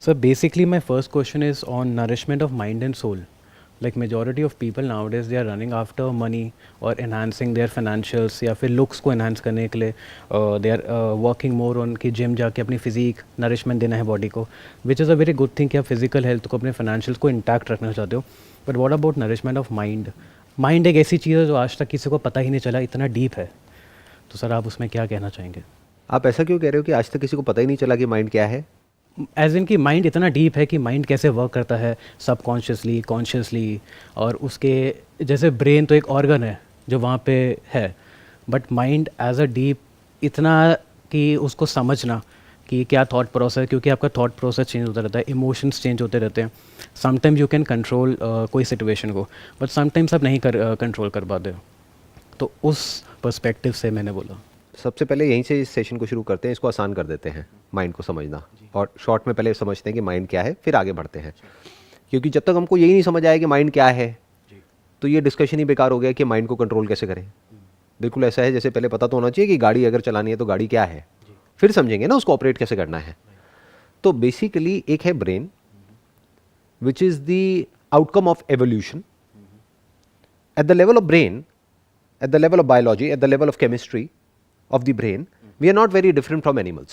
So basically, my first question is on nourishment of mind and soul. Like majority of people nowadays, they are running after money or enhancing their financials या फिर looks को enhance करने के लिए they are working more on कि gym जाके अपनी physique nourishment देना है body को, which is a very good thing कि आप physical health को अपने financials को intact रखना चाहते हो. But what about nourishment of mind? Mind एक ऐसी चीज़ है जो आज तक किसी को पता ही नहीं चला, इतना deep है. तो सर आप उसमें क्या कहना चाहेंगे? आप ऐसा क्यों कह रहे हो कि आज तक किसी को पता ही नहीं चला कि माइंड क्या है? एज इन कि माइंड इतना डीप है कि माइंड कैसे वर्क करता है सबकॉन्शियसली कॉन्शियसली, और उसके जैसे ब्रेन तो एक ऑर्गन है जो वहाँ पे है, but mind as a deep इतना कि उसको समझना कि क्या थॉट प्रोसेस, क्योंकि आपका थॉट प्रोसेस चेंज होता रहता है, इमोशंस चेंज होते रहते हैं. समटाइम्स यू कैन कंट्रोल कोई सिचुएशन को, बट समटाइम्स आप नहीं कंट्रोल कर पाते हो. तो उस पर्सपेक्टिव से मैंने बोला. सबसे पहले यहीं से इस सेशन को शुरू करते हैं, इसको आसान कर देते हैं माइंड को समझना, और शॉर्ट में पहले समझते हैं कि माइंड क्या है, फिर आगे बढ़ते हैं. क्योंकि जब तक हमको यही नहीं समझ आया कि माइंड क्या है तो ये डिस्कशन ही बेकार हो गया कि माइंड को कंट्रोल कैसे करें. बिल्कुल ऐसा है जैसे पहले पता तो होना चाहिए कि गाड़ी अगर चलानी है तो गाड़ी क्या है, फिर समझेंगे ना उसको ऑपरेट कैसे करना है. तो बेसिकली एक है brain which is the outcome of evolution. Eight the level of brain, at the level of biology, at the level of chemistry of the brain, we are not very different from animals.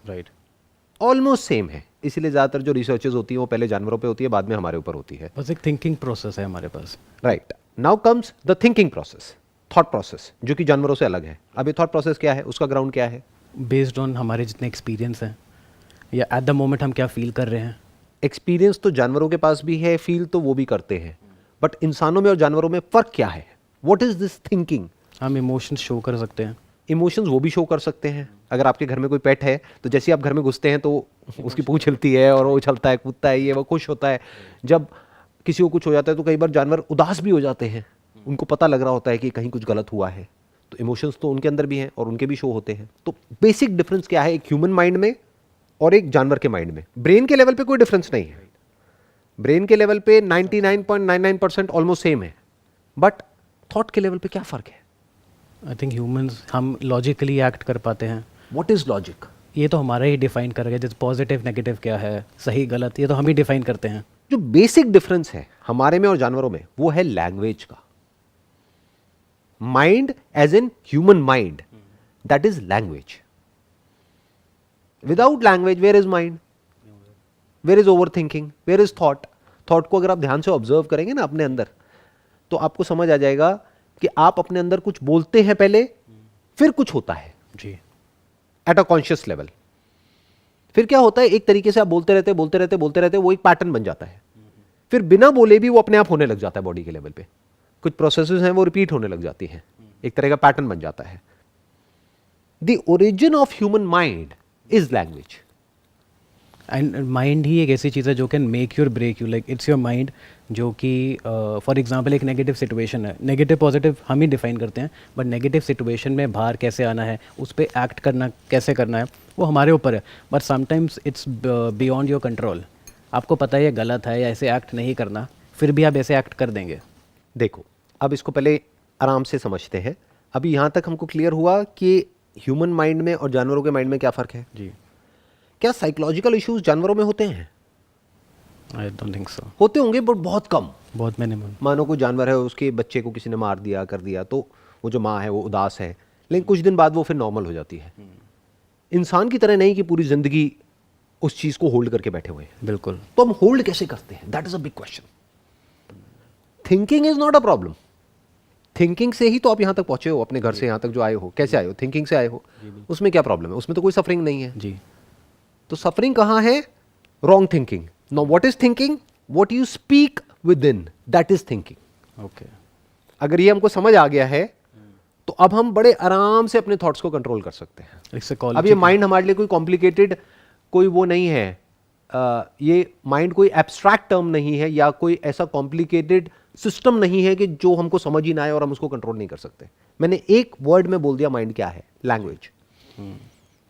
Right. Almost same है. इसीलिए ज़्यादातर जो researches होती हैं वो पहले जानवरों पे होती है, बाद में हमारे ऊपर होती है. बस एक थिंकिंग प्रोसेस है हमारे पास. Right. Now comes the thinking process, thought process, जो कि जानवरों से अलग है. अब ये थॉट प्रोसेस क्या है, उसका ग्राउंड क्या है? बेस्ड ऑन हमारे जितने एक्सपीरियंस हैं या एट द मोमेंट हम क्या फील कर रहे हैं. एक्सपीरियंस तो जानवरों के पास भी है, फील तो वो भी करते हैं, बट इंसानों में और जानवरों में फ़र्क क्या है? What is this thinking? हम इमोशंस शो कर सकते हैं. इमोशंस वो भी शो कर सकते हैं. अगर आपके घर में कोई पेट है तो जैसे ही आप घर में घुसते हैं तो उसकी पूंछ हिलती है और वो उछलता है, कूदता है, ये वो खुश होता है. जब किसी को कुछ हो जाता है तो कई बार जानवर उदास भी हो जाते हैं, उनको पता लग रहा होता है कि कहीं कुछ गलत हुआ है. तो इमोशंस तो उनके अंदर भी हैं और उनके भी शो होते हैं. तो बेसिक डिफरेंस क्या है एक ह्यूमन माइंड में और एक जानवर के माइंड में? ब्रेन के लेवल पे कोई डिफरेंस नहीं है. ब्रेन के लेवल पे 99.99% ऑलमोस्ट सेम है, बट थॉट के लेवल पे क्या फ़र्क है? आई थिंक ह्यूमंस हम लॉजिकली एक्ट कर पाते हैं. What is logic? ये तो हमारा ही डिफाइन करेगा, जैसे पॉजिटिव नेगेटिव क्या है, सही गलत, ये तो हम ही डिफाइन करते हैं. जो बेसिक डिफरेंस है हमारे में और जानवरों में वो है लैंग्वेज का. Mind as in human mind, that is language. Without language where is mind, where is over thinking, where is thought? Thought को अगर आप ध्यान से ऑब्जर्व करेंगे ना अपने अंदर, तो आपको समझ आ जाएगा कि आप अपने अंदर कुछ बोलते हैं पहले, फिर कुछ होता है जी. At a conscious level. फिर क्या होता है, एक तरीके से आप बोलते रहते बोलते रहते बोलते रहते, वो एक पैटर्न बन जाता है. फिर बिना बोले भी वो अपने आप होने लग जाता है. बॉडी के लेवल पे कुछ प्रोसेसेस हैं वो रिपीट होने लग जाती हैं, एक तरह का पैटर्न बन जाता है. The origin of human mind is language. And mind ही एक ऐसी चीज़ है जो कैन मेक यू और break you. Like it's your mind जो कि फॉर एग्जांपल एक नेगेटिव सिचुएशन है, नेगेटिव पॉजिटिव हम ही डिफाइन करते हैं, बट नेगेटिव सिचुएशन में बाहर कैसे आना है, उस पर एक्ट करना कैसे करना है, वो हमारे ऊपर है. But sometimes it's beyond your control. आपको पता है ये गलत है या ऐसे एक्ट नहीं करना, फिर भी आप ऐसे एक्ट कर देंगे. देखो, अब इसको पहले आराम से समझते हैं. अभी यहाँ तक हमको क्लियर हुआ कि ह्यूमन माइंड में और जानवरों के माइंड में क्या फ़र्क है. जी. क्या साइकोलॉजिकल इश्यूज जानवरों में होते हैं? I don't think so. होते होंगे बट बहुत कम. बहुत मिनिमम. मानो कोई जानवर है, उसके बच्चे को किसी ने मार दिया, कर दिया, तो वो जो माँ है वो उदास है, लेकिन कुछ दिन बाद वो फिर नॉर्मल हो जाती है. इंसान की तरह नहीं कि पूरी जिंदगी उस चीज़ को होल्ड करके बैठे हुए हैं. बिल्कुल. तो हम होल्ड कैसे करते हैं, that is a big question. Thinking is not a problem. Thinking से ही तो आप यहाँ तक पहुंचे हो, अपने घर से यहाँ तक जो आए हो. कैसे आए हो? थिंकिंग से आए हो. उसमें क्या प्रॉब्लम है? उसमें तो कोई सफरिंग नहीं है. जी. तो सफरिंग कहाँ है? Wrong thinking. Now what is thinking? What you speak with in, that is thinking. Okay. अगर ये हमको समझ आ गया है तो अब हम बड़े आराम से अपने थॉट्स को कंट्रोल कर सकते हैं. अब ये माइंड हमारे लिए कोई कॉम्प्लिकेटेड कोई वो नहीं है. ये माइंड कोई एब्स्ट्रैक्ट टर्म नहीं है या कोई ऐसा कॉम्प्लिकेटेड सिस्टम नहीं है कि जो हमको समझ ही ना आए और हम उसको कंट्रोल नहीं कर सकते. मैंने एक वर्ड में बोल दिया माइंड क्या है, लैंग्वेज.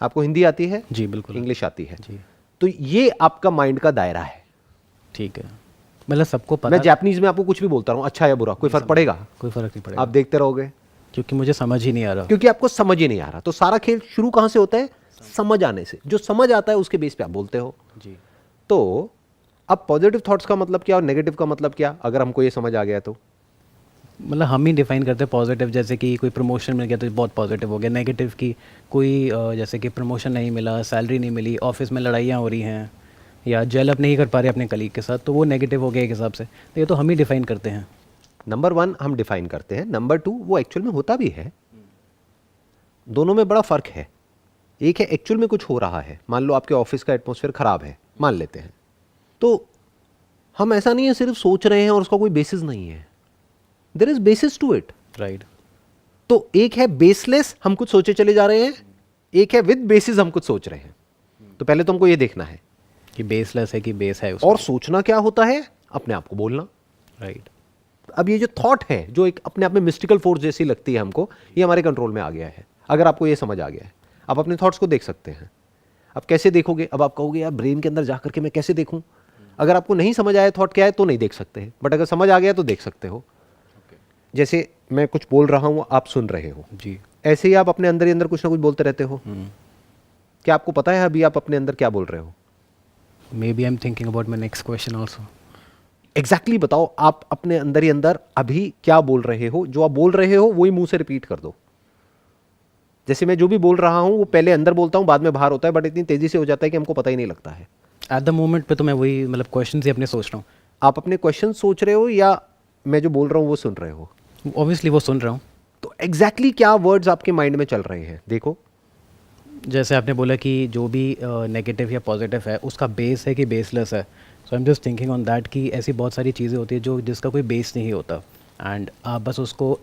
आपको हिंदी आती है? जी बिल्कुल. इंग्लिश आती है? जी. तो ये आपका माइंड का दायरा है. ठीक है. मतलब सबको पता. मैं जापानीज में आपको कुछ भी बोलता रहा हूँ, अच्छा या बुरा, कोई फर्क पड़ेगा? कोई फर्क नहीं पड़ेगा. आप देखते रहोगे क्योंकि मुझे समझ ही नहीं आ रहा. क्योंकि आपको समझ ही नहीं आ रहा. तो सारा खेल शुरू कहाँ से होता है? समझ आने से. जो समझ आता है उसके बेस पे आप बोलते हो. जी. तो अब पॉजिटिव थॉट्स का मतलब क्या और नेगेटिव का मतलब क्या, अगर हमको ये समझ आ गया तो? मतलब हम ही डिफाइन करते हैं पॉजिटिव, जैसे कि कोई प्रमोशन मिल गया तो बहुत पॉजिटिव हो गया। नेगेटिव की कोई जैसे कि प्रमोशन नहीं मिला, सैलरी नहीं मिली, ऑफिस में लड़ाइयाँ हो रही हैं, या जेल अप नहीं कर पा रहे अपने कलीग के साथ, तो वो नेगेटिव हो गया एक हिसाब से। तो ये तो हम ही डिफाइन करते हैं। नंबर 1 हम डिफाइन करते हैं, नंबर 2 वो एक्चुअल में होता भी है। दोनों में बड़ा फर्क है। एक है एक्चुअल में कुछ हो रहा है, मान लो आपके ऑफिस का एटमॉस्फेयर खराब है, मान लेते हैं, तो हम ऐसा नहीं है सिर्फ सोच रहे हैं और उसका कोई बेसिस नहीं है, there is basis to it. Right. तो एक है बेसलेस, हम कुछ सोचे चले जा रहे हैं, एक है विद बेसिस, हम कुछ सोच रहे हैं। तो पहले तुमको ये देखना है कि बेसलेस है कि बेस है और सोचना क्या होता है, अपने आप को बोलना। राइट। अब ये जो थॉट है, जो एक अपने आप में मिस्टिकल फोर्स जैसी लगती है हमको, ये हमारे कंट्रोल में आ गया है। अगर आपको ये समझ आ गया है, आप अपने थॉट्स को देख सकते हैं। अब कैसे देखोगे? अब आप कहोगे यार ब्रेन के अंदर जा करके मैं कैसे देखूं? अगर आपको नहीं समझ आया थॉट क्या है तो नहीं देख सकते हैं, बट अगर समझ आ गया तो देख सकते हो। जैसे मैं कुछ बोल रहा हूं, आप सुन रहे हो जी। ऐसे ही आप अपने अंदर ही अंदर कुछ ना कुछ बोलते रहते हो। क्या आपको पता है अभी आप अपने अंदर क्या बोल रहे हो? Maybe I am thinking about my next question also. Exactly बताओ, आप अपने अंदर ही अंदर अभी क्या बोल रहे हो? जो आप बोल रहे हो वही मुंह से रिपीट कर दो। जैसे मैं जो भी बोल रहा हूं वो पहले अंदर बोलता हूं, बाद में बाहर होता है, बट इतनी तेजी से हो जाता है कि हमको पता ही नहीं लगता है। एट द मोमेंट पे तो मैं वही मतलब क्वेश्चन ही अपने सोच रहा आप अपने क्वेश्चन सोच रहे हो या मैं जो बोल रहा हूं वो सुन रहे हो? हूँ, ऑब्वियसली वो सुन रहा हूँ। तो एग्जैक्टली क्या वर्ड्स आपके माइंड में चल रहे हैं देखो। जैसे आपने बोला कि जो भी नेगेटिव या पॉजिटिव है उसका बेस है कि बेसलेस है, so I am just thinking on that कि ऐसी बहुत सारी चीज़ें होती है जो जिसका कोई बेस नहीं होता, एंड आप बस उसको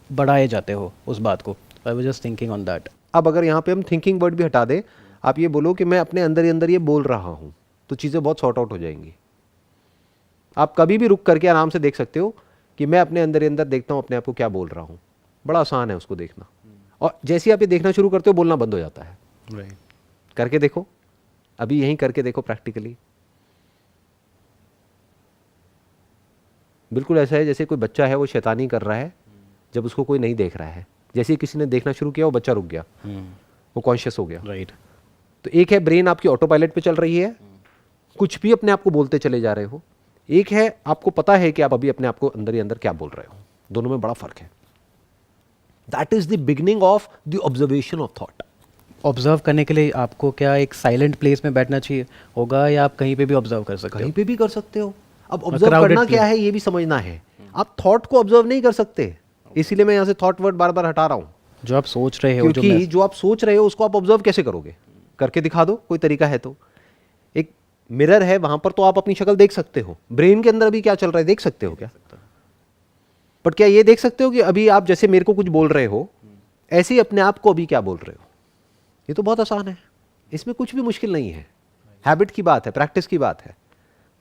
बढ़ाए जाते हो उस बात को। I was just thinking on that. अब अगर यहाँ पे हम थिंकिंग वर्ड भी हटा दें, आप ये बोलो कि मैं अपने अंदर ही अंदर ये बोल रहा हूँ, तो चीज़ें बहुत सॉर्ट आउट हो जाएंगी। आप कभी भी रुक करके आराम से देख सकते हो कि मैं अपने अंदर ही अंदर देखता हूँ अपने आप को क्या बोल रहा हूँ। बड़ा आसान है उसको देखना, और जैसे ही आप ये देखना शुरू करते हो बोलना बंद हो जाता है। राइट। करके देखो, अभी यहीं करके देखो प्रैक्टिकली। बिल्कुल ऐसा है जैसे कोई बच्चा है वो शैतानी कर रहा है जब उसको कोई नहीं देख रहा है। जैसे ही किसी ने देखना शुरू किया वो बच्चा रुक गया, वो कॉन्शियस हो गया। राइट। तो एक है ब्रेन आपकी ऑटो पायलट पे चल रही है, कुछ भी अपने आप को बोलते चले जा रहे हो। एक है आपको पता है कि आप अभी अपने आप को अंदर ही अंदर क्या बोल रहे हो। दोनों में बड़ा फर्क है। That is the beginning of the observation of thought. Observe करने के लिए आपको क्या एक साइलेंट प्लेस में बैठना चाहिए होगा, या आप कहीं पे भी ऑब्जर्व कर सकते कहीं हो? पे भी कर सकते हो। अब ऑब्जर्व crowded करना क्या place। है ये भी समझना है। आप थॉट को ऑब्जर्व नहीं कर सकते, इसीलिए मैं यहां से थॉट वर्ड बार बार हटा रहा हूं। जो आप सोच रहे हो, क्योंकि जो आप सोच रहे हो उसको आप ऑब्जर्व कैसे करोगे? करके दिखा दो, कोई तरीका है तो। एक मिरर है, वहां पर तो आप अपनी शक्ल देख सकते हो। ब्रेन के अंदर अभी क्या चल रहा है देख सकते हो क्या? बट क्या ये देख सकते हो कि अभी आप जैसे मेरे को कुछ बोल रहे हो ऐसे ही अपने आप को अभी क्या बोल रहे हो? ये तो बहुत आसान है, इसमें कुछ भी मुश्किल नहीं है। हैबिट की बात है, प्रैक्टिस की बात है।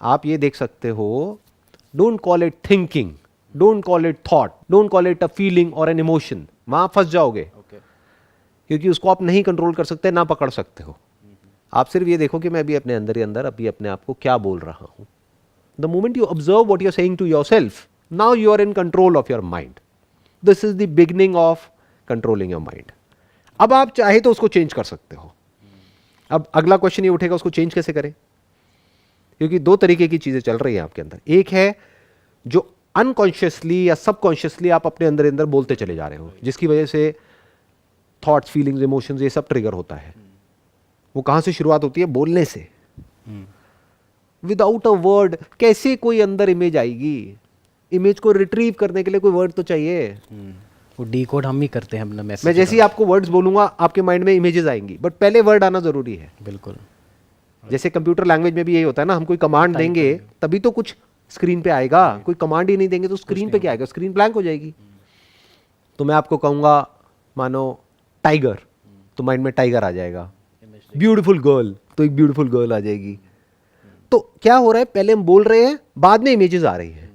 आप ये देख सकते हो, don't call it thinking, don't call it thought, don't call it a feeling और एन इमोशन। वहां फंस जाओगे, क्योंकि उसको आप नहीं कंट्रोल कर सकते, ना पकड़ सकते हो। आप सिर्फ ये देखो कि मैं अभी अपने अंदर ही अंदर अभी अपने आप को क्या बोल रहा हूं। The moment you observe what you are saying to yourself, now you are in control of your mind. This is the beginning of controlling your mind. अब आप चाहे तो उसको चेंज कर सकते हो। अब अगला क्वेश्चन ये उठेगा, उसको चेंज कैसे करें? क्योंकि दो तरीके की चीजें चल रही हैं आपके अंदर। एक है जो अनकॉन्शियसली या सबकॉन्शियसली आप अपने अंदर अंदर बोलते चले जा रहे हो, जिसकी वजह से थॉट्स, फीलिंग्स, इमोशंस ये सब ट्रिगर होता है। वो कहां से शुरुआत होती है? बोलने से। विदाउट अ वर्ड कैसे कोई अंदर इमेज आएगी? इमेज को रिट्रीव करने के लिए कोई वर्ड तो चाहिए। वो डिकोड हम ही करते हैं अपना मैसेज। मैं जैसे ही आपको वर्ड्स बोलूंगा आपके माइंड में इमेजेस आएंगी, बट पहले वर्ड आना जरूरी है। बिल्कुल। जैसे कंप्यूटर लैंग्वेज में भी यही होता है ना, हम कोई कमांड देंगे तभी तो कुछ स्क्रीन पे आएगा। कोई कमांड ही नहीं देंगे तो स्क्रीन पे क्या आएगा? स्क्रीन ब्लैंक हो जाएगी। तो मैं आपको कहूंगा मानो टाइगर, तो माइंड में टाइगर आ जाएगा। ब्यूटीफुल गर्ल, तो एक ब्यूटीफुल गर्ल आ जाएगी। तो क्या हो रहा है, पहले हम बोल रहे हैं, बाद में इमेजेस आ रही हैं,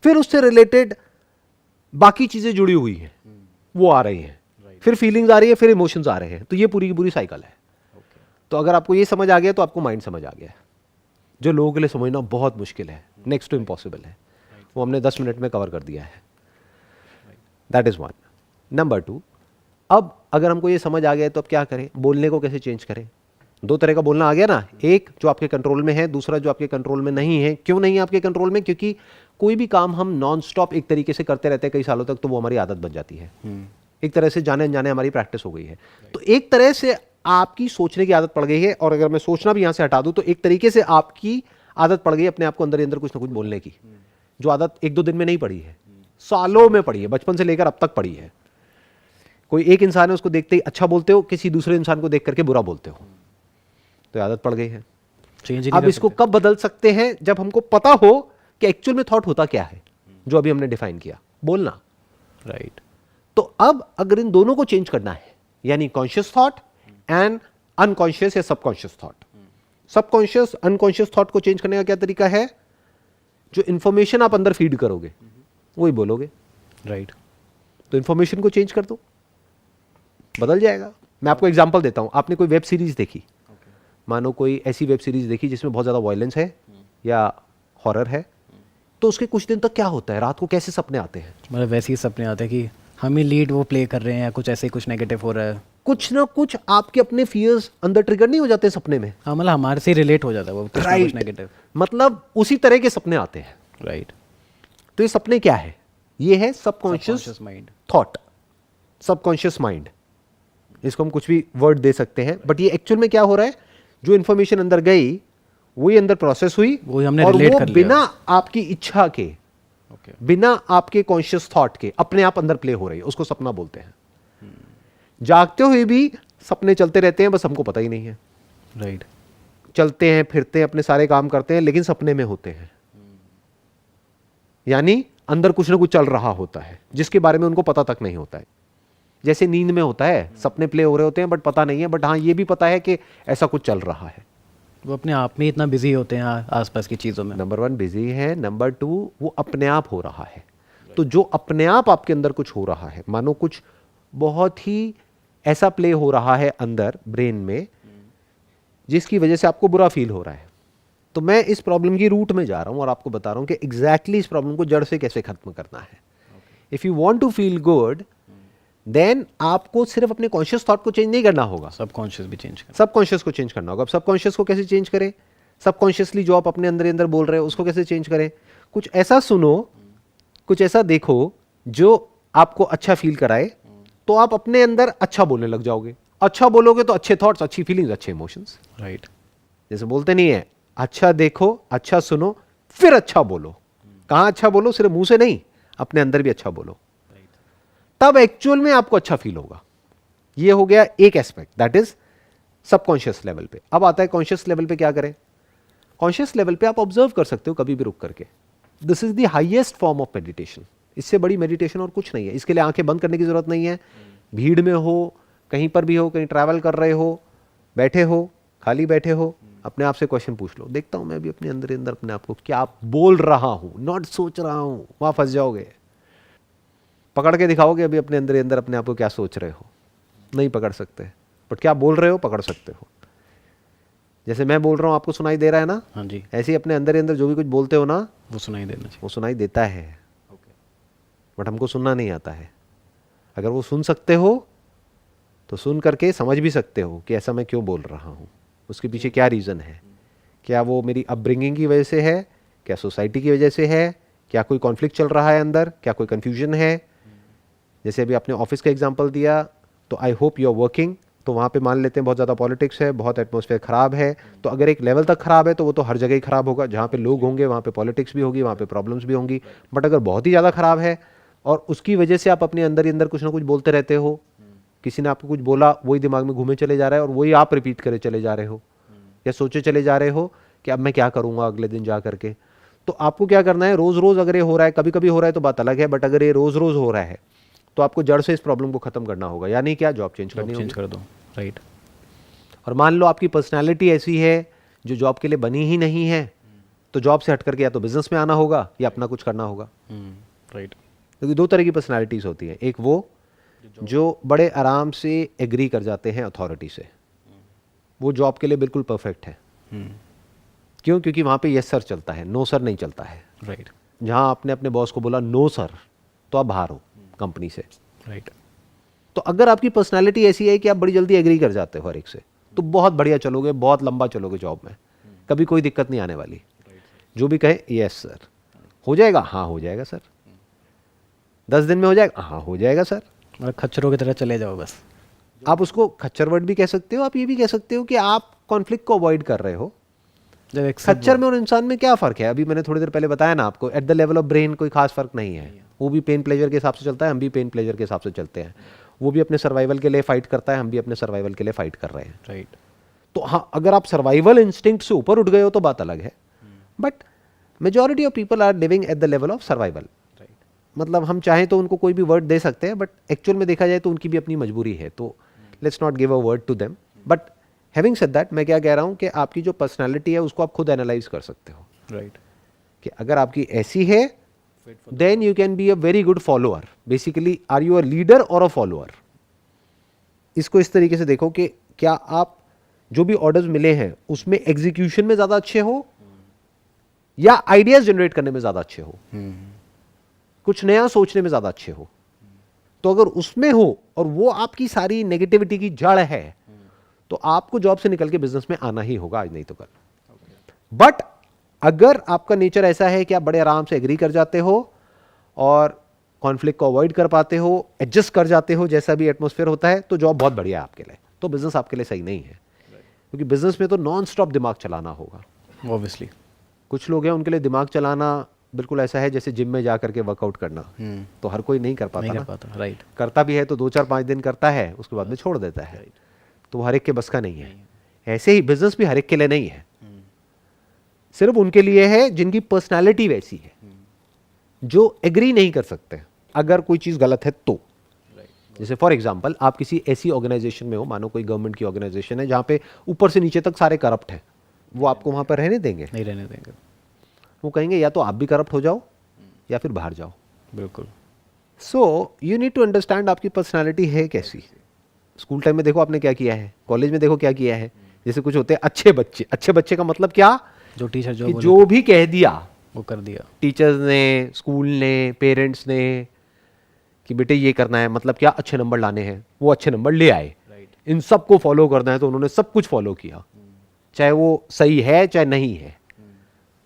फिर उससे रिलेटेड बाकी चीजें जुड़ी हुई हैं वो आ रही हैं, फिर फीलिंग्स आ रही है, फिर इमोशंस आ रहे हैं। तो ये पूरी की पूरी साइकिल है। तो अगर आपको ये समझ आ गया तो आपको माइंड समझ आ गया है, जो लोगों के लिए समझना बहुत मुश्किल है, नेक्स्ट टू इम्पॉसिबल है। वो हमने 10 मिनट में कवर कर दिया है। That is one. नंबर 2, अब अगर हमको ये समझ आ गया तो अब क्या करें? बोलने को कैसे चेंज करें? दो तरह का बोलना आ गया ना, एक जो आपके कंट्रोल में है, दूसरा जो आपके कंट्रोल में नहीं है। क्यों नहीं है आपके कंट्रोल में? क्योंकि कोई भी काम हम नॉन स्टॉप एक तरीके से करते रहते हैं कई सालों तक, तो वो हमारी आदत बन जाती है। एक तरह से जाने अनजाने हमारी प्रैक्टिस हो गई है। तो एक तरह से आपकी सोचने की आदत पड़ गई है, और अगर मैं सोचना भी यहां से हटा दूं तो एक तरीके से आपकी आदत पड़ गई है अपने आप को अंदर ही अंदर कुछ ना कुछ बोलने की, जो आदत एक दो दिन में नहीं पड़ी है, सालों में पड़ी है, बचपन से लेकर अब तक पड़ी है। कोई एक इंसान है, उसको देखते ही अच्छा बोलते हो, किसी दूसरे इंसान को देख करके बुरा बोलते हो, तो आदत पड़ गई है। चेंज अब इसको कब बदल सकते हैं? जब हमको पता हो कि एक्चुअल में थॉट होता क्या है, जो अभी हमने डिफाइन किया, बोलना। राइट। तो अब अगर इन दोनों को चेंज करना है, यानी कॉन्शियस थॉट एंड अनकॉन्शियस या subconscious thought, subconscious unconscious thought को चेंज करने का क्या तरीका है? जो इंफॉर्मेशन आप अंदर फीड करोगे वही बोलोगे। राइट। तो इंफॉर्मेशन को चेंज कर दो, बदल जाएगा। मैं आपको एग्जांपल देता हूं। आपने कोई वेब सीरीज देखी, मानो कोई ऐसी वेब सीरीज देखी जिसमें बहुत ज्यादा वायलेंस है या हॉरर है, तो उसके कुछ दिन तक क्या होता है, रात को कैसे सपने आते हैं? मतलब वैसे ही सपने आते हैं कि हम ही लीड वो प्ले कर रहे हैं या कुछ ऐसे ही कुछ नेगेटिव हो रहा है। कुछ ना कुछ आपके अपने फियर्स अंदर ट्रिगर नहीं हो जाते सपने में? हाँ, मतलब हमारे से रिलेट हो जाता है वो कुछ ना कुछ नेगेटिव। मतलब उसी तरह के सपने आते हैं। राइट। तो ये सपने क्या है? ये है subconscious mind. Thought, subconscious mind. इसको हम कुछ भी वर्ड दे सकते हैं, बट ये एक्चुअल में क्या हो रहा है? जो इंफॉर्मेशन अंदर गई वही अंदर प्रोसेस हुई, वही हमने और relate वो कर लिया। बिना आपकी इच्छा के, ओके। बिना आपके कॉन्शियस थॉट के अपने आप अंदर प्ले हो रही है। उसको सपना बोलते हैं। जागते हुए भी सपने चलते रहते हैं, बस हमको पता ही नहीं है। राइट। चलते हैं, फिरते हैं, अपने सारे काम करते हैं, लेकिन सपने में होते हैं। यानी अंदर कुछ ना कुछ चल रहा होता है जिसके बारे में उनको पता तक नहीं होता है। जैसे नींद में होता है, सपने प्ले हो रहे होते हैं बट पता नहीं है, बट हाँ ये भी पता है कि ऐसा कुछ चल रहा है। वो अपने आप में इतना बिजी होते हैं आसपास की चीज़ों में। नंबर 1 बिजी है, नंबर 2 वो अपने आप हो रहा है। तो जो अपने आप आपके अंदर कुछ हो रहा है, मानो कुछ बहुत ही ऐसा प्ले हो रहा है अंदर ब्रेन में जिसकी वजह से आपको बुरा फील हो रहा है। तो मैं इस प्रॉब्लम की रूट में जा रहा हूं और आपको बता रहा हूं कि एग्जैक्टली इस प्रॉब्लम को जड़ से कैसे खत्म करना है। If you want to feel good, then आपको सिर्फ अपने कॉन्शियस थॉट को चेंज नहीं करना होगा, सबकॉन्शियस भी चेंज करना। सबकॉन्शियस को चेंज करना होगा। अब सबकॉन्शियस को कैसे चेंज करें? सबकॉन्शियसली जो आप अपने अंदर अंदर बोल रहे हो उसको कैसे चेंज करें? कुछ ऐसा सुनो, कुछ ऐसा देखो जो आपको अच्छा फील कराए, तो आप अपने अंदर अच्छा बोलने लग जाओगे। अच्छा बोलोगे तो अच्छे थॉट्स, अच्छी फीलिंग्स, अच्छे इमोशंस। राइट। जैसे बोलते नहीं है, अच्छा देखो, अच्छा सुनो, फिर अच्छा बोलो। कहां अच्छा बोलो? सिर्फ मुंह से नहीं, अपने अंदर भी अच्छा बोलो, तब एक्चुअल में आपको अच्छा फील होगा। ये हो गया एक aspect, that is subconscious level पे। अब आता है कॉन्शियस लेवल पे क्या करें? कॉन्शियस लेवल पे आप ऑब्जर्व कर सकते हो कभी भी रुक करके। This is the highest form of meditation. इससे बड़ी मेडिटेशन और कुछ नहीं है। इसके लिए आंखें बंद करने की जरूरत नहीं है। भीड़ में हो, कहीं पर भी हो, कहीं ट्रैवल कर रहे हो, बैठे हो, खाली बैठे हो, अपने आप से क्वेश्चन पूछ लो, देखता हूं मैं भी अपने अंदर अंदर अपने आप को क्या बोल रहा हूं, नॉट सोच रहा हूं। वहां फंस जाओगे। पकड़ के दिखाओगे अभी अपने अंदर अंदर अपने आप को क्या सोच रहे हो, नहीं पकड़ सकते, बट क्या बोल रहे हो पकड़ सकते हो। जैसे मैं बोल रहा हूं आपको सुनाई दे रहा है ना? हाँ जी। ऐसे ही अपने अंदर अंदर जो भी कुछ बोलते हो ना, वो सुनाई देना चाहिए। वो सुनाई देता है, बट हमको सुनना नहीं आता है। अगर वो सुन सकते हो तो सुन करके समझ भी सकते हो कि ऐसा मैं क्यों बोल रहा हूँ, उसके पीछे क्या रीज़न है। क्या वो मेरी अपब्रिंगिंग की वजह से है? क्या सोसाइटी की वजह से है? क्या कोई कॉन्फ्लिक्ट चल रहा है अंदर? क्या कोई कन्फ्यूजन है? जैसे अभी आपने ऑफिस का एग्जांपल दिया, तो I hope you are working, तो वहाँ पे मान लेते हैं बहुत ज़्यादा पॉलिटिक्स है, बहुत एटमॉस्फेयर ख़राब है। तो अगर एक लेवल तक ख़राब है तो वो तो हर जगह ही ख़राब होगा। जहाँ पे लोग होंगे वहाँ पे पॉलिटिक्स भी होगी, वहाँ पे प्रॉब्लम्स भी होंगी। बट अगर बहुत ही ज़्यादा ख़राब है और उसकी वजह से आप अपने अंदर ही अंदर कुछ ना कुछ बोलते रहते हो, किसी ने आपको कुछ बोला, वही दिमाग में घूमे चले जा रहा है और वही आप रिपीट करे चले जा रहे हो, या सोचे चले जा रहे हो कि अब मैं क्या करूँगा अगले दिन जा करके। तो आपको क्या करना है, रोज़ रोज़ अगर ये हो रहा है, कभी कभी हो रहा है तो बात अलग है, बट अगर ये रोज़ रोज़ हो रहा है तो आपको जड़ से इस प्रॉब्लम को खत्म करना होगा। यानी क्या? जॉब चेंज करनी होगी। चेंज कर दो। राइट। और मान लो आपकी पर्सनैलिटी ऐसी है जो जॉब के लिए बनी ही नहीं है, तो जॉब से हट करके या तो बिजनेस में आना होगा या अपना कुछ करना होगा। राइट। क्योंकि दो तरह की पर्सनैलिटीज़ होती हैं। एक वो जो बड़े आराम से एग्री कर जाते हैं अथॉरिटी से, वो जॉब के लिए बिल्कुल परफेक्ट है। क्यों? क्योंकि वहाँ पे यस सर चलता है, नो सर नहीं चलता है। राइट। जहाँ आपने अपने बॉस को बोला नो सर, तो आप बाहर हो कंपनी से। राइट। तो अगर आपकी पर्सनालिटी ऐसी है कि आप बड़ी जल्दी एग्री कर जाते हो हर एक से, तो बहुत बढ़िया चलोगे, बहुत लंबा चलोगे जॉब में, कभी कोई दिक्कत नहीं आने वाली। जो भी कहे यस सर, हो जाएगा, हाँ हो जाएगा सर, 10 दिन में हो जाएगा, हाँ हो जाएगा सर। मतलब खच्चरों की तरह चले जाओ बस। आप उसको खच्चर वर्ड भी कह सकते हो, आप ये भी कह सकते हो कि आप कॉन्फ्लिक्ट को अवॉइड कर रहे हो। जब एक खच्चर में और इंसान में क्या फ़र्क है? अभी मैंने थोड़ी देर पहले बताया ना आपको, eight the level of brain कोई खास फ़र्क नहीं है। वो भी पेन प्लेजर के हिसाब से चलता है, हम भी पेन प्लेजर के हिसाब से चलते हैं। वो भी अपने सर्वाइवल के लिए फाइट करता है, हम भी अपने सर्वाइवल के लिए फाइट कर रहे हैं। राइट। तो हाँ, अगर आप सर्वाइवल इंस्टिंक्ट से ऊपर उठ गए हो तो बात अलग है, but majority of people are living at the level of survival. मतलब हम चाहें तो उनको कोई भी वर्ड दे सकते हैं, बट एक्चुअल में देखा जाए तो उनकी भी अपनी मजबूरी है, तो let's not give a word to them. But having said that, मैं क्या कह रहा हूँ कि आपकी जो पर्सनालिटी है उसको आप खुद एनालाइज कर सकते हो। राइट। कि अगर आपकी ऐसी है, then you can be a very good follower. Basically are you a leader और अ फॉलोअर? इसको इस तरीके से देखो कि क्या आप जो भी ऑर्डर्स मिले हैं उसमें एग्जीक्यूशन में ज़्यादा अच्छे हो या आइडियाज जनरेट करने में ज़्यादा अच्छे हो, कुछ नया सोचने में ज़्यादा अच्छे हो। तो अगर उसमें हो और वो आपकी सारी नेगेटिविटी की जड़ है, तो आपको जॉब से निकल के बिजनेस में आना ही होगा, आज नहीं तो कल। बट अगर आपका नेचर ऐसा है कि आप बड़े आराम से एग्री कर जाते हो और कॉन्फ्लिक्ट को अवॉइड कर पाते हो, एडजस्ट कर जाते हो जैसा भी एटमॉस्फेयर होता है, तो जॉब बहुत बढ़िया है आपके लिए। तो बिजनेस आपके लिए सही नहीं है, क्योंकि बिजनेस में तो नॉन स्टॉप दिमाग चलाना होगा। ऑब्वियसली। कुछ लोग हैं उनके लिए दिमाग चलाना बिल्कुल ऐसा है जैसे जिम में जा करके वर्कआउट करना। तो हर कोई नहीं कर पाता नहीं ना। कर पाता। राइट। करता भी है तो 2-4-5 दिन करता है, उसके बाद में छोड़ देता है। तो वो हर एक के बस का नहीं है। ऐसे ही बिजनेस भी हर एक के लिए नहीं है, सिर्फ उनके लिए है जिनकी पर्सनालिटी वैसी है, जो एग्री नहीं कर सकते अगर कोई चीज़ गलत है तो। जैसे फॉर एग्जांपल, आप किसी ऐसी ऑर्गेनाइजेशन में हो, मानो कोई गवर्नमेंट की ऑर्गेनाइजेशन है जहाँ पे ऊपर से नीचे तक सारे करप्ट हैं, वो आपको वहाँ पर रहने देंगे? नहीं रहने देंगे। वो कहेंगे या तो आप भी करप्ट हो जाओ या फिर बाहर जाओ। बिल्कुल। So you need to understand आपकी पर्सनालिटी है कैसी। स्कूल टाइम में देखो आपने क्या किया है, कॉलेज में देखो क्या किया है। जैसे कुछ होते हैं अच्छे बच्चे, अच्छे बच्चे का मतलब क्या, जो टीचर जो कि बोले जो भी कह दिया वो कर दिया। टीचर्स ने, स्कूल ने, पेरेंट्स ने कि बेटे ये करना है, मतलब क्या, अच्छे नंबर लाने हैं, वो अच्छे नंबर ले आए। इन सब को फॉलो करना है तो उन्होंने सब कुछ फॉलो किया, चाहे वो सही है चाहे नहीं है,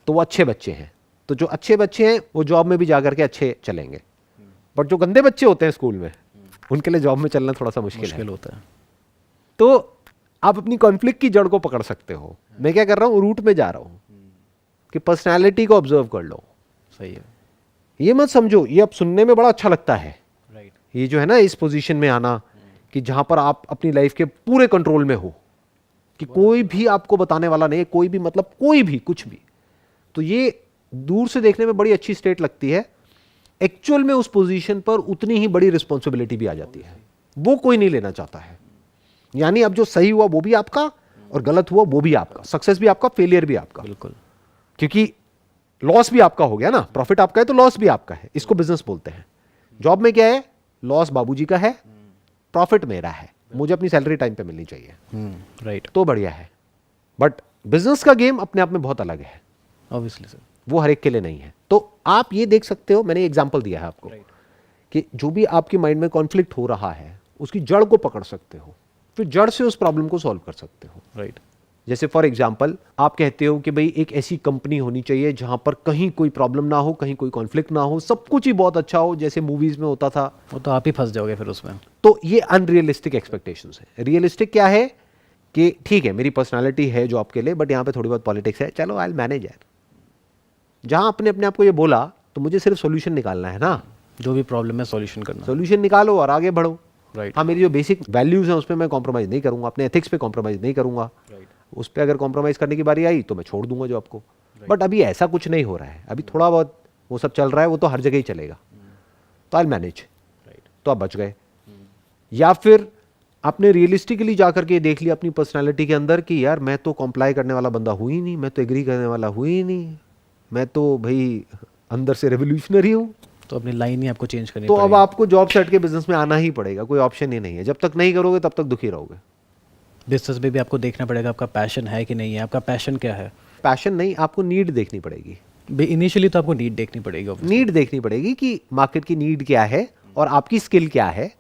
तो वो अच्छे बच्चे हैं। तो जो अच्छे बच्चे हैं वो जॉब में भी जाकर के अच्छे चलेंगे, बट जो गंदे बच्चे होते हैं स्कूल में, उनके लिए जॉब में चलना थोड़ा सा मुश्किल होता है। तो आप अपनी कॉन्फ्लिक्ट की जड़ को पकड़ सकते हो। मैं क्या कर रहा हूँ, रूट में जा रहा हूँ कि पर्सनैलिटी को ऑब्जर्व कर लो। सही है। ये मत समझो, ये अब सुनने में बड़ा अच्छा लगता है, राइट। ये जो है ना इस पोजीशन में आना कि जहां पर आप अपनी लाइफ के पूरे कंट्रोल में हो, कि कोई भी आपको बताने वाला नहीं है, कोई भी, मतलब कोई भी कुछ भी। तो ये दूर से देखने में बड़ी अच्छी स्टेट लगती है, एक्चुअल में उस पोजीशन पर उतनी ही बड़ी रिस्पॉन्सिबिलिटी भी आ जाती है, वो कोई नहीं लेना चाहता है। यानी अब जो सही हुआ वो भी आपका और गलत हुआ वो भी आपका, सक्सेस भी आपका, फेलियर भी आपका। बिल्कुल। क्योंकि लॉस भी आपका हो गया ना, प्रॉफिट आपका है तो लॉस भी आपका है। इसको बिजनेस बोलते हैं। जॉब में क्या है, लॉस बाबूजी का है, प्रॉफिट मेरा है, मुझे अपनी सैलरी टाइम पे मिलनी चाहिए। राइट। तो बढ़िया है। बट बिजनेस का गेम अपने आप में बहुत अलग है, ऑब्वियसली सर। वो हर एक के लिए नहीं है। तो आप ये देख सकते हो, मैंने एग्जांपल दिया है आपको, कि जो भी आपकी माइंड में कॉन्फ्लिक्ट हो रहा है उसकी जड़ को पकड़ सकते हो, फिर जड़ से उस प्रॉब्लम को सॉल्व कर सकते हो। राइट। जैसे फॉर एग्जाम्पल, आप कहते हो कि भाई एक ऐसी कंपनी होनी चाहिए जहां पर कहीं कोई प्रॉब्लम ना हो, कहीं कोई कॉन्फ्लिक्ट ना हो, सब कुछ ही बहुत अच्छा हो जैसे मूवीज में होता था। वो तो आप ही फंस जाओगे फिर उसमें। तो ये अनरियलिस्टिक एक्सपेक्टेशंस है। रियलिस्टिक क्या है कि ठीक है मेरी पर्सनालिटी है जॉब के लिए, बट यहाँ पे थोड़ी बहुत पॉलिटिक्स है, चलो आई विल मैनेज यार। जहां आपने अपने आप को ये बोला तो मुझे सिर्फ सोल्यूशन निकालना है ना, जो भी प्रॉब्लम है सॉल्यूशन करना। सोल्यूशन निकालो और आगे बढ़ो। राइट। हाँ, मेरी जो बेसिक वैल्यूज हैं उस पर मैं कॉम्प्रोमाइज नहीं करूंगा, अपने एथिक्स पे कॉम्प्रोमाइज नहीं करूंगा। उस पर अगर कॉम्प्रोमाइज करने की बारी आई तो मैं छोड़ दूंगा जॉब को। बट अभी ऐसा कुछ नहीं हो रहा है, अभी थोड़ा बहुत वो सब चल रहा है, वो तो हर जगह ही चलेगा, तो आई विल मैनेज। तो आप बच गए। या फिर आपने रियलिस्टिकली जाकर के देख लिया अपनी पर्सनालिटी के अंदर कि यार मैं तो कॉम्प्लाई करने वाला बंदा हुई ही नहीं, मैं तो एग्री करने वाला हुई ही नहीं, मैं तो भाई अंदर से रेवोल्यूशनरी हूँ। तो अपनी लाइन ही आपको चेंज करनी तो अब पड़ेगी। आपको जॉब से हट के बिजनेस में आना ही पड़ेगा, कोई ऑप्शन ही नहीं है। जब तक नहीं करोगे तब तक दुखी रहोगे। बिजनेस में भी आपको देखना पड़ेगा आपका पैशन है कि नहीं है, आपका पैशन क्या है। पैशन नहीं, आपको नीड देखनी पड़ेगी। इनिशियली तो आपको नीड देखनी पड़ेगी। नीड देखनी पड़ेगी कि मार्केट की नीड क्या है और आपकी स्किल क्या है,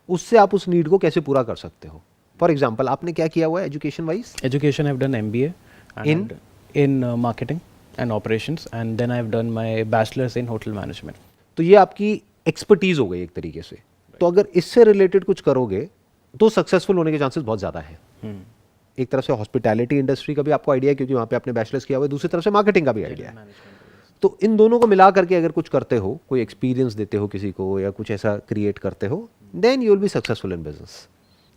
उससे आप उस नीड को कैसे पूरा कर सकते हो। फॉर एग्जाम्पल आपने क्या किया हुआ है education wise? Education, I've done MBA and In? in marketing and operations, and then I've done my bachelor's in hotel management. तो ये आपकी एक्सपर्टीज हो गई एक तरीके से। तो अगर इससे रिलेटेड कुछ करोगे तो सक्सेसफुल होने के चांसेस बहुत ज़्यादा है। एक तरफ से हॉस्पिटैलिटी इंडस्ट्री का भी आपको आइडिया है क्योंकि वहाँ पे आपने बैचलर्स किया हुआ है, दूसरी तरफ से मार्केटिंग का भी आइडिया है। तो इन दोनों को मिला करके अगर कुछ करते हो, कोई एक्सपीरियंस देते हो किसी को या कुछ ऐसा क्रिएट करते हो, then you will be successful in business.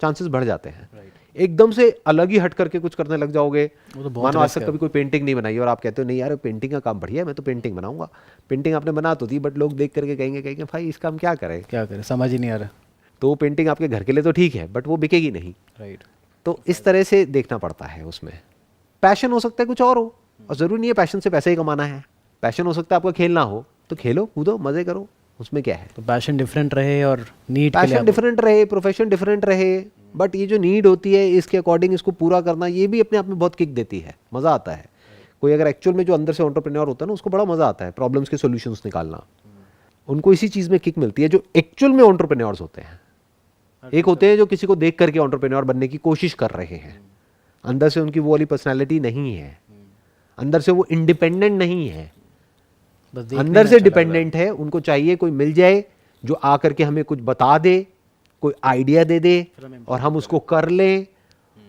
Chances बढ़ जाते हैं। एकदम से अलग ही हट करके कुछ करने लग जाओगे, वो तो बहुत मानो आज risk तक कभी कोई पेंटिंग नहीं बनाई और आप कहते हो नहीं यार पेंटिंग का काम बढ़िया है, मैं तो पेंटिंग बनाऊंगा। पेंटिंग आपने बना तो दी, बट लोग देख करके कहेंगे भाई इसका हम क्या करें। क्या करें, समझ ही नहीं आ रहा। तो वो पेंटिंग आपके घर के लिए तो ठीक है, बट वो बिकेगी नहीं। राइट। तो इस तरह से देखना पड़ता है। उसमें पैशन हो सकता है कुछ और हो, और ज़रूरी नहीं है पैशन से पैसा ही कमाना है। पैशन हो सकता है आपका खेलना हो, तो खेलो कूदो मज़े करो, उसमें क्या है। तो पैशन डिफरेंट रहे और नीड के लिए पैशन डिफरेंट रहे, प्रोफेशन डिफरेंट रहे, बट ये जो नीड होती है इसके अकॉर्डिंग इसको पूरा करना, ये भी अपने आप में बहुत किक देती है, मज़ा आता है। कोई अगर एक्चुअल में जो अंदर से एंटरप्रेन्योर होता है ना, उसको बड़ा मज़ा आता है प्रॉब्लम्स के सॉल्यूशंस निकालना। उनको इसी चीज़ में किक मिलती है जो एक्चुअल में एंटरप्रेन्योर्स होते हैं। एक होते हैं जो किसी को देख करके एंटरप्रेन्योर बनने की कोशिश कर रहे हैं, अंदर से उनकी वो वाली पर्सनैलिटी नहीं है, अंदर से वो इंडिपेंडेंट नहीं है, बस देखने अंदर में से अच्छा लग रहा है। डिपेंडेंट है। उनको चाहिए कोई मिल जाए जो आकर के हमें कुछ बता दे, कोई आइडिया दे दे और हम उसको कर लें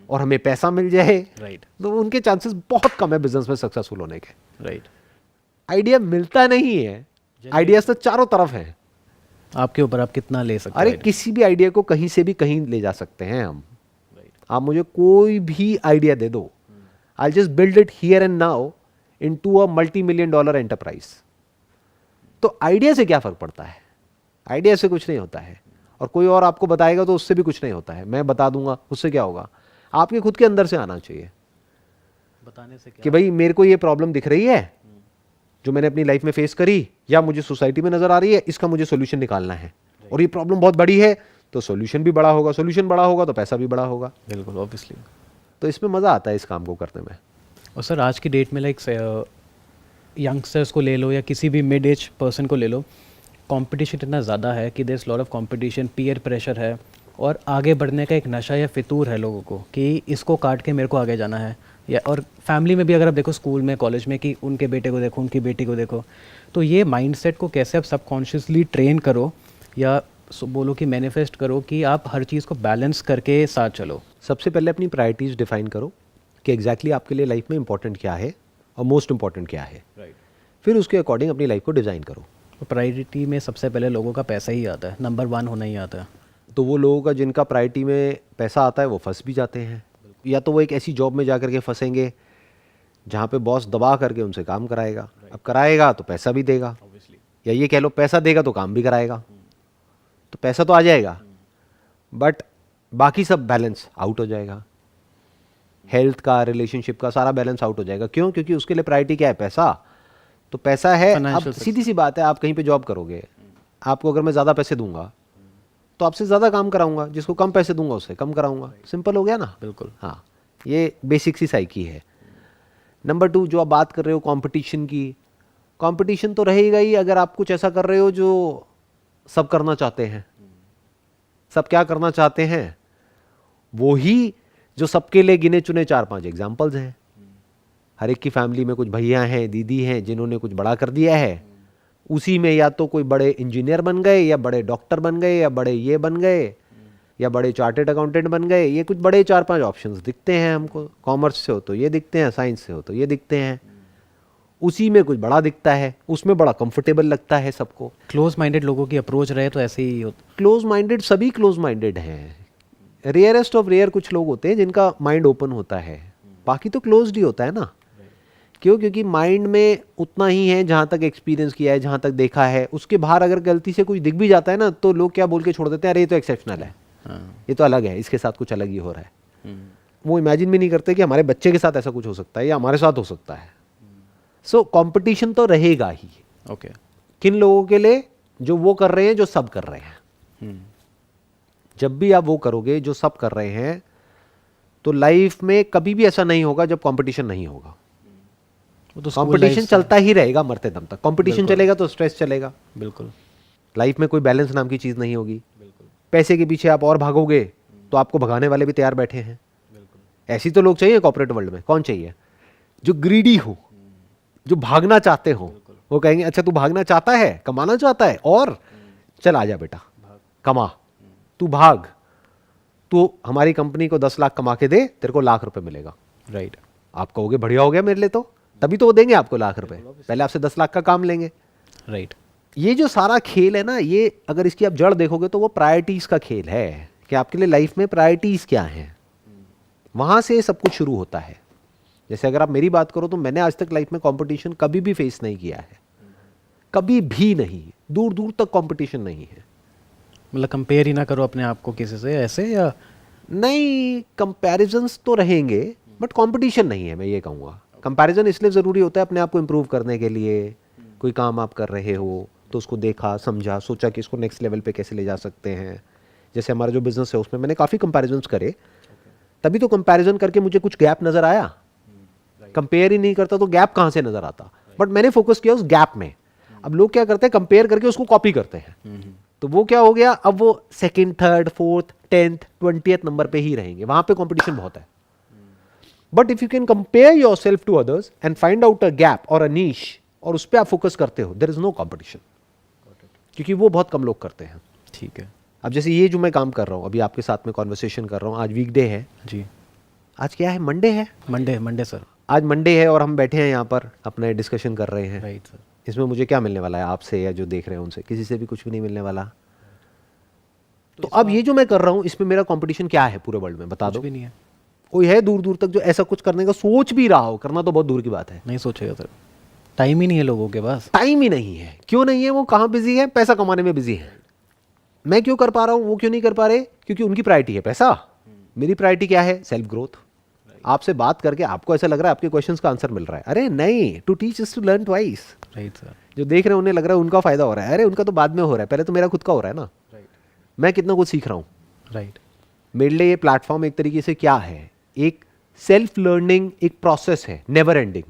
और हमें पैसा मिल जाए। राइट। तो उनके चांसेस बहुत कम है बिजनेस में सक्सेसफुल होने के। राइट। आइडिया मिलता नहीं है, आइडियाज तो चारों तरफ है। आपके ऊपर आप कितना ले सकते अरे हैं। किसी भी आइडिया को कहीं से भी कहीं ले जा सकते हैं हम। राइट। आप मुझे कोई भी आइडिया दे दो, I just build it here and now into a $multi-million enterprise. तो आइडिया से क्या फर्क पड़ता है? आइडिया से कुछ नहीं होता है, और कोई और आपको बताएगा तो उससे भी कुछ नहीं होता है। मैं बता दूंगा, उससे क्या होगा? आपके खुद के अंदर से आना चाहिए बताने से क्या कि भाई मेरे को ये प्रॉब्लम दिख रही है जो मैंने अपनी लाइफ में फेस करी या मुझे सोसाइटी में नजर आ रही है, इसका मुझे सोल्यूशन निकालना है। और ये प्रॉब्लम बहुत बड़ी है तो सोल्यूशन भी बड़ा होगा, सोल्यूशन बड़ा होगा तो पैसा भी बड़ा होगा। बिल्कुल ऑब्वियसली। तो इसमें मज़ा आता है इस काम को करने में। और सर आज की डेट में लाइक यंगस्टर्स को ले लो या किसी भी मिड एज पर्सन को ले लो, कंपटीशन इतना ज़्यादा है कि there is lot of competition, peer pressure है और आगे बढ़ने का एक नशा या फितूर है लोगों को कि इसको काट के मेरे को आगे जाना है। या और फैमिली में भी अगर आप देखो, स्कूल में कॉलेज में, कि उनके बेटे को देखो, उनकी बेटी को देखो, तो ये माइंडसेट को कैसे आप सबकॉन्शियसली ट्रेन करो या बोलो कि मैनिफेस्ट करो कि आप हर चीज़ को बैलेंस करके साथ चलो। सबसे पहले अपनी प्रायोरिटीज़ डिफाइन करो कि एग्जैक्टली आपके लिए लाइफ में इंपॉर्टेंट क्या है और मोस्ट इंपॉर्टेंट क्या है। राइट। फिर उसके अकॉर्डिंग अपनी लाइफ को डिज़ाइन करो। प्रायोरिटी में सबसे पहले लोगों का पैसा ही आता है, नंबर 1 होना ही आता है। तो वो लोगों का जिनका प्रायोरिटी में पैसा आता है वो फंस भी जाते हैं, या तो वो एक ऐसी जॉब में जा करके फंसेंगे जहाँ पे बॉस दबा करके उनसे काम कराएगा। अब कराएगा तो पैसा भी देगा, या ये कह लो पैसा देगा तो काम भी कराएगा। तो पैसा तो आ जाएगा बट बाकी सब बैलेंस आउट हो जाएगा। हेल्थ का, रिलेशनशिप का सारा बैलेंस आउट हो जाएगा। क्यों? क्योंकि उसके लिए प्रायोरिटी क्या है? पैसा। तो पैसा है। अब Financial सीधी सी बात है, आप कहीं पे जॉब करोगे, आपको अगर मैं ज़्यादा पैसे दूंगा तो आपसे ज़्यादा काम कराऊंगा, जिसको कम पैसे दूंगा उससे कम कराऊंगा। सिंपल हो गया ना? बिल्कुल। हाँ, ये बेसिक सी साइकी है। नंबर 2, जो आप बात कर रहे हो कंपटीशन की, कंपटीशन तो रहेगा ही अगर आप कुछ ऐसा कर रहे हो जो सब करना चाहते हैं। सब क्या करना चाहते हैं? वो ही जो सबके लिए गिने चुने 4-5 एग्जाम्पल्स हैं। हर एक की फैमिली में कुछ भैया हैं, दीदी हैं जिन्होंने कुछ बड़ा कर दिया है। उसी में या तो कोई बड़े इंजीनियर बन गए, या बड़े डॉक्टर बन गए, या बड़े ये बन गए, या बड़े चार्टेड अकाउंटेंट बन गए। ये कुछ बड़े 4-5 ऑप्शंस दिखते हैं हमको। कॉमर्स से हो तो ये दिखते हैं, साइंस से हो तो ये दिखते हैं। उसी में कुछ बड़ा दिखता है, उसमें बड़ा कंफर्टेबल लगता है सबको। क्लोज माइंडेड लोगों की अप्रोच रहे तो ऐसे ही होता। क्लोज माइंडेड, सभी क्लोज माइंडेड हैं। रेयरेस्ट ऑफ रेयर कुछ लोग होते हैं जिनका माइंड ओपन होता है, बाकी तो क्लोज्ड ही होता है ना। क्यों? क्योंकि माइंड में उतना ही है जहाँ तक एक्सपीरियंस किया है, जहाँ तक देखा है। उसके बाहर अगर गलती से कुछ दिख भी जाता है ना, तो लोग क्या बोल के छोड़ देते हैं, अरे ये तो एक्सेप्शनल है, ये तो अलग है, इसके साथ कुछ अलग ही हो रहा है। वो इमेजिन भी नहीं करते कि हमारे बच्चे के साथ ऐसा कुछ हो सकता है या हमारे साथ हो सकता है। सो कंपटीशन तो रहेगा ही। ओके। किन लोगों के लिए? जो वो कर रहे हैं जो सब कर रहे हैं। जब भी आप वो करोगे जो सब कर रहे हैं, तो लाइफ में कभी भी ऐसा नहीं होगा जब कंपटीशन नहीं होगा। वो तो कंपटीशन चलता ही रहेगा मरते दम तक। कंपटीशन चलेगा तो स्ट्रेस चलेगा। बिल्कुल। लाइफ में कोई बैलेंस नाम की चीज़ नहीं होगी। बिल्कुल। पैसे के पीछे आप और भागोगे तो आपको भगाने वाले भी तैयार बैठे हैं। ऐसी तो लोग चाहिए कॉर्पोरेट वर्ल्ड में। कौन चाहिए? जो ग्रीडी हो, जो भागना चाहते हो। वो कहेंगे अच्छा तू भागना चाहता है, कमाना चाहता है, और चल आजा बेटा कमा, तू भाग, तू हमारी कंपनी को 10 लाख कमा के दे, तेरे को लाख रुपए मिलेगा। राइट। आप कहोगे बढ़िया हो गया मेरे लिए, तो तभी तो वो देंगे आपको लाख रुपए, पहले आपसे 10 लाख का काम लेंगे। राइट। ये जो सारा खेल है ना, ये अगर इसकी आप जड़ देखोगे तो वो प्रायोरिटीज का खेल है कि आपके लिए लाइफ में प्रायोरिटीज क्या हैं, वहां से सब कुछ शुरू होता है। जैसे अगर आप मेरी बात करो तो मैंने आज तक लाइफ में कंपटीशन कभी भी फेस नहीं किया है, कभी भी नहीं, दूर दूर तक कंपटीशन नहीं है। मतलब कंपेयर ही ना करो अपने आप को किसी से ऐसे, या नहीं, कंपैरिजंस तो रहेंगे बट कंपटीशन नहीं है। मैं ये कहूँगा कंपैरिजन इसलिए ज़रूरी होता है अपने आप को इम्प्रूव करने के लिए। कोई काम आप कर रहे हो तो उसको देखा, समझा, सोचा कि इसको नेक्स्ट लेवल पे कैसे ले जा सकते हैं। जैसे हमारा जो बिजनेस है उसमें मैंने काफ़ी कंपैरिजंस करे, तभी तो कंपैरिजन करके मुझे कुछ गैप नज़र आया। कंपेयर ही नहीं करता तो गैप कहाँ से नज़र आता? बट मैंने फोकस किया उस गैप में। अब लोग क्या करते हैं, कंपेयर करके उसको कॉपी करते हैं, तो वो क्या हो गया, अब वो second, third, fourth, 10th, 20th number पे ही रहेंगे। वहां पे कंपटीशन बहुत है। But if you can compare yourself to others and find out a gap और अ नीश, और उस पर आप फोकस करते हो, देयर इज नो कंपटीशन, क्योंकि वो बहुत कम लोग करते हैं। ठीक है अब जैसे ये जो मैं काम कर रहा हूँ, अभी आपके साथ में कॉन्वर्सेशन कर रहा हूँ, आज वीकडे है। जी। आज क्या है? मंडे है। Monday sir. आज मंडे है और हम बैठे हैं यहाँ पर अपने डिस्कशन कर रहे हैं। Right sir. इसमें मुझे क्या मिलने वाला है आपसे या जो देख रहे हैं उनसे? किसी से भी कुछ भी नहीं मिलने वाला। तो अब ये जो मैं कर रहा हूँ इसमें मेरा कंपटीशन क्या है पूरे वर्ल्ड में? बता कुछ दो। भी नहीं है। कोई है दूर दूर तक जो ऐसा कुछ करने का सोच भी रहा हो? करना तो बहुत दूर की बात है, नहीं सोचेगा सर, टाइम ही नहीं है लोगों के पास। टाइम ही नहीं है। क्यों नहीं है? वो कहाँ बिजी है? पैसा कमाने में बिजी है। मैं क्यों कर पा रहा हूँ, वो क्यों नहीं कर पा रहे? क्योंकि उनकी प्रायोरिटी है पैसा, मेरी प्रायोरिटी क्या है? Self growth. आपसे बात करके आपको ऐसा लग रहा है आपके क्वेश्चंस का आंसर मिल रहा है। अरे नहीं, to teach is to learn twice. Right sir. जो देख रहे हैं उन्हें लग रहा है उनका फायदा हो रहा है। अरे उनका तो बाद में हो रहा है, पहले तो मेरा खुद का हो रहा है ना। राइट। मैं कितना कुछ सीख रहा हूँ। राइट। मेरे लिए ये प्लेटफॉर्म एक तरीके से क्या है, एक सेल्फ लर्निंग एक प्रोसेस है, नेवर एंडिंग,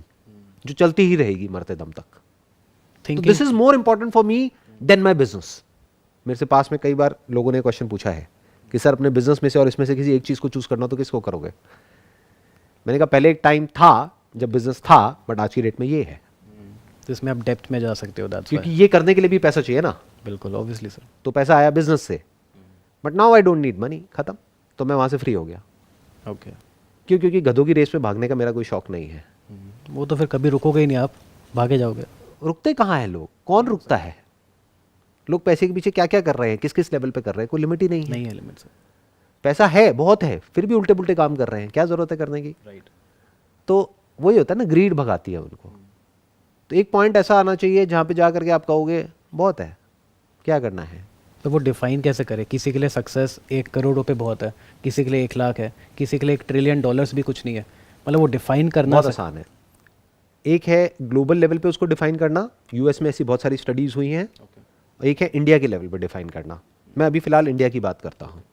जो चलती ही रहेगी मरते दम तक। तो this is more important for me than my business. मेरे से पास में कई बार लोगों ने क्वेश्चन पूछा है कि सर अपने बिजनेस में से और इसमें से किसी एक चीज को चूज करना तो किसको करोगे? मैंने कहा पहले एक टाइम था जब बिजनेस था, बट आज की डेट में ये है। तो इसमें आप डेप्थ में जा सकते हो, that's क्योंकि why। ये करने के लिए भी पैसा चाहिए ना। बिल्कुल ऑब्वियसली सर। तो पैसा आया बिजनेस से, but now I don't need money, खत्म। तो मैं वहां से फ्री हो गया। ओके। क्यों? क्योंकि गधों की रेस में भागने का मेरा कोई शौक नहीं है। वो तो फिर कभी रुकोगे ही नहीं, आप भागे जाओगे। रुकते कहाँ हैं लोग? कौन रुकता है? लोग पैसे के पीछे क्या क्या कर रहे हैं, किस किस लेवल पे कर रहे हैं, कोई लिमिट ही नहीं है। नहीं है लिमिट सर। पैसा है, बहुत है, फिर भी उल्टे पुल्टे काम कर रहे हैं। क्या जरूरत है करने की? राइट। तो वही होता है ना, ग्रीड भगाती है उनको। तो एक पॉइंट ऐसा आना चाहिए जहाँ पे जा करके आप कहोगे बहुत है, क्या करना है। तो वो डिफाइन कैसे करें? किसी के लिए सक्सेस 1 करोड़ रुपए बहुत है, किसी के लिए 1 लाख है, किसी के लिए $1 ट्रिलियन भी कुछ नहीं है। मतलब वो डिफाइन करना बहुत आसान है। एक है ग्लोबल लेवल पे उसको डिफाइन करना, यूएस में ऐसी बहुत सारी स्टडीज हुई हैं। और एक है इंडिया के लेवल पे डिफाइन करना। मैं अभी फिलहाल इंडिया की बात करता हूँ।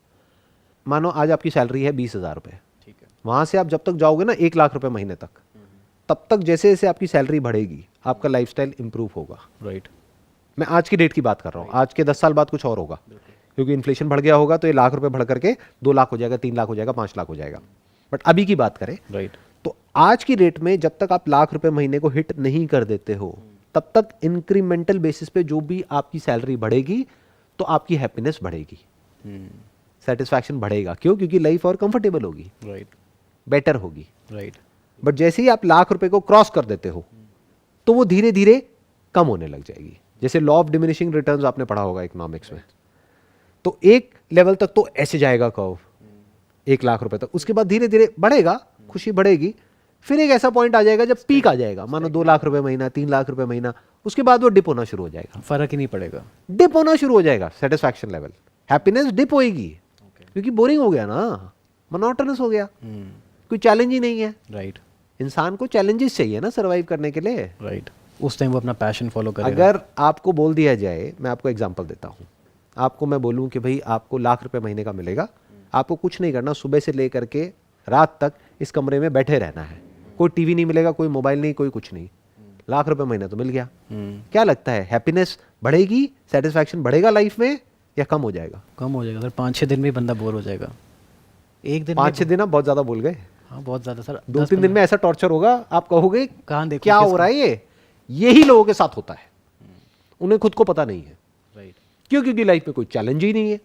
मानो आज आपकी सैलरी है 20,000 रुपये, ठीक है। वहाँ से आप जब तक जाओगे ना 1 लाख रुपए महीने तक, तब तक जैसे जैसे आपकी सैलरी बढ़ेगी आपका लाइफस्टाइल इंप्रूव होगा। राइट। मैं आज की डेट की बात कर रहा हूँ। आज के 10 साल बाद कुछ और होगा, क्योंकि इन्फ्लेशन बढ़ गया होगा, तो ये लाख रुपए बढ़ करके 2 लाख हो जाएगा, 3 लाख हो जाएगा, 5 लाख हो जाएगा। बट अभी की बात करें राइट। तो आज की डेट में जब तक आप लाख रुपए महीने को हिट नहीं कर देते हो, तब तक इंक्रीमेंटल बेसिस पे जो भी आपकी सैलरी बढ़ेगी तो आपकी हैप्पीनेस बढ़ेगी, सेटिस्फैक्शन बढ़ेगा। क्यों? क्योंकि लाइफ और कंफर्टेबल होगी, राइट। बेटर होगी। राइट। बट जैसे ही आप लाख रुपए को क्रॉस कर देते हो तो वो धीरे धीरे कम होने लग जाएगी। जैसे लॉ ऑफ डिमिनिशिंग रिटर्न्स आपने पढ़ा होगा इकोनॉमिक्स में। तो एक लेवल तक तो ऐसे जाएगा कर्व, 1 लाख रुपए तक, उसके बाद धीरे धीरे बढ़ेगा, खुशी बढ़ेगी, फिर एक ऐसा पॉइंट आ जाएगा जब पीक आ जाएगा, मानो 2 लाख रुपए महीना, 3 लाख रुपए महीना, उसके बाद वो डिप होना शुरू हो जाएगा। फर्क ही नहीं पड़ेगा। डिप होना शुरू हो जाएगा सेटिस्फैक्शन लेवल, हैप्पीनेस डिप होएगी, क्योंकि बोरिंग हो गया ना, मोनोटोनस हो गया, कोई चैलेंज ही नहीं है। राइट। इंसान को चैलेंजेस चाहिए ना सर्वाइव करने के लिए। राइट। उस टाइम वो अपना पैशन फॉलो करेगा। अगर आपको बोल दिया जाए, मैं आपको एग्जांपल देता हूँ, आपको मैं बोलूँ कि भाई आपको लाख रुपए महीने का मिलेगा, आपको कुछ नहीं करना, सुबह से लेकर के रात तक इस कमरे में बैठे रहना है, कोई टीवी नहीं मिलेगा, कोई मोबाइल नहीं, कोई कुछ नहीं, लाख रुपए महीना तो मिल गया। क्या लगता है, हैप्पीनेस बढ़ेगी, सेटिस्फैक्शन बढ़ेगा लाइफ में, या कम हो जाएगा? कम हो जाएगा सर, 5-6 दिन में ही बंदा बोर हो जाएगा। एक दिन 5-6 दिन आप बहुत ज़्यादा भूल गए। हाँ बहुत ज़्यादा सर। 2-3 दिन में ऐसा टॉर्चर होगा, आप कहोगे कहाँ देखूं क्या हो किसको? रहा है ये। यही लोगों के साथ होता है, उन्हें खुद को पता नहीं है। राइट। क्यों? क्योंकि लाइफ में कोई चैलेंज ही नहीं है।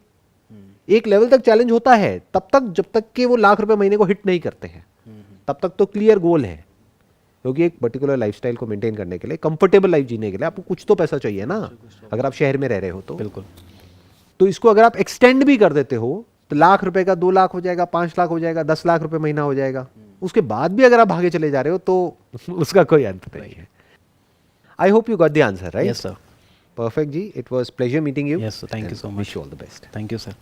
एक लेवल तक चैलेंज होता है, तब तक जब तक कि वो लाख रुपए महीने को हिट नहीं करते हैं, तब तक तो क्लियर गोल है। क्योंकि एक पर्टिकुलर लाइफस्टाइल को मेंटेन करने के लिए, कंफर्टेबल लाइफ जीने के लिए आपको कुछ तो पैसा चाहिए ना, अगर आप शहर में रह रहे हो तो। बिल्कुल। तो इसको अगर आप एक्सटेंड भी कर देते हो तो लाख रुपए का 2 लाख हो जाएगा, 5 लाख हो जाएगा, 10 लाख रुपए महीना हो जाएगा। उसके बाद भी अगर आप भागे चले जा रहे हो तो उसका कोई अंत नहीं है। आई hope you got the answer, right? Yes sir. Perfect, Ji. It was pleasure meeting you. Yes, sir. Thank you And so much. Wish you all the best. Thank you sir.